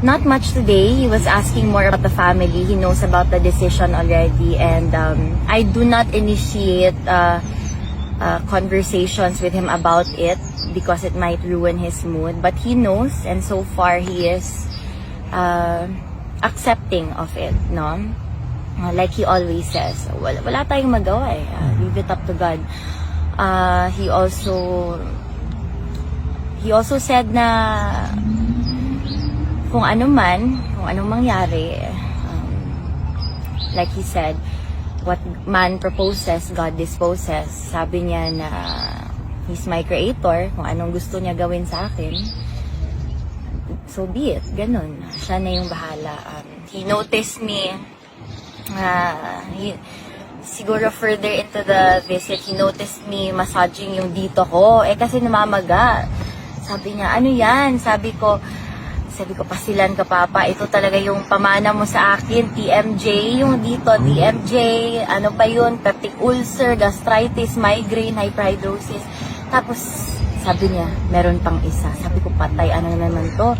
Not much today. He was asking more about the family. He knows about the decision already, and I do not initiate conversations with him about it because it might ruin his mood. But he knows, and so far he is accepting of it, no? Like he always says, wala tayong magawa eh. Leave it up to God. He also said na kung anong mangyari, like he said, what man proposes, God disposes. Sabi niya na He's my creator, kung anong gusto niya gawin sa akin, so be it, ganun. Siya na yung bahala. He noticed me, siguro further into the visit, he noticed me massaging yung dito ko, kasi namamaga. Sabi niya, ano yan? Sabi ko, pasilan ka papa, ito talaga yung pamana mo sa akin, TMJ, yung dito, TMJ, ano pa yun, peptic ulcer, gastritis, migraine, hyperhidrosis. Tapos, sabi niya, meron pang isa. Sabi ko, patay, ano naman to?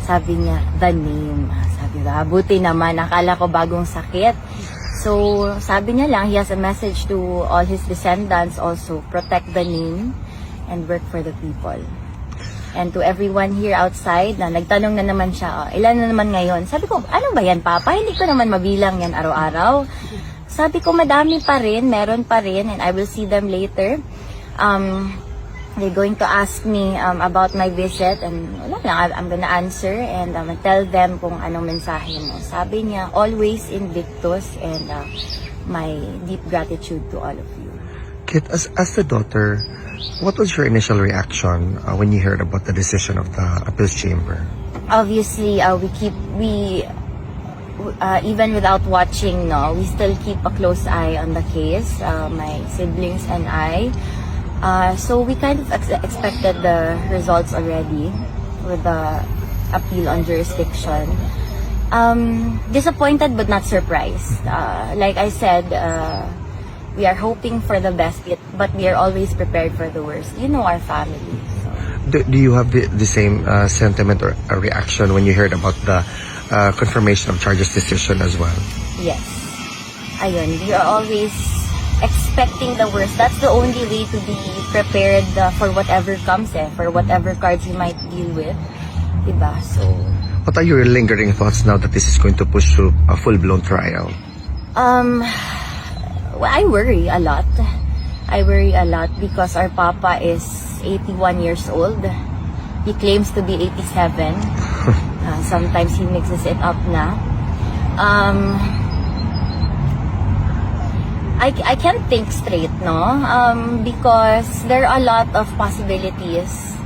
Sabi niya, the name. Sabi ko, buti naman, akala ko bagong sakit. So, sabi niya lang, he has a message to all his descendants also, protect the name and work for the people. And to everyone here outside na nagtanong na naman siya, ilan na naman ngayon? Sabi ko, ano ba yan, Papa? Hindi ko naman mabilang yan araw-araw. Sabi ko, madami pa rin, meron pa rin, and I will see them later. They're going to ask me about my visit, and wala lang, I'm gonna answer, and tell them kung anong mensahe mo. Sabi niya, always Invictus, and my deep gratitude to all of you. Kit, as the daughter, what was your initial reaction when you heard about the decision of the appeals chamber? Obviously, we even without watching, we still keep a close eye on the case, my siblings and I. So we kind of expected the results already with the appeal on jurisdiction. Disappointed but not surprised. Like I said, we are hoping for the best, but we are always prepared for the worst. You know our family. So. Do you have the same sentiment or reaction when you heard about the confirmation of charges decision as well? Yes. Ayun, we are always expecting the worst. That's the only way to be prepared for whatever comes, for whatever cards you might deal with. Diba? So. What are your lingering thoughts now that this is going to push through a full-blown trial? Well, I worry a lot. Because our papa is 81 years old. He claims to be 87. Sometimes he mixes it up na. I can't think straight, no? Because there are a lot of possibilities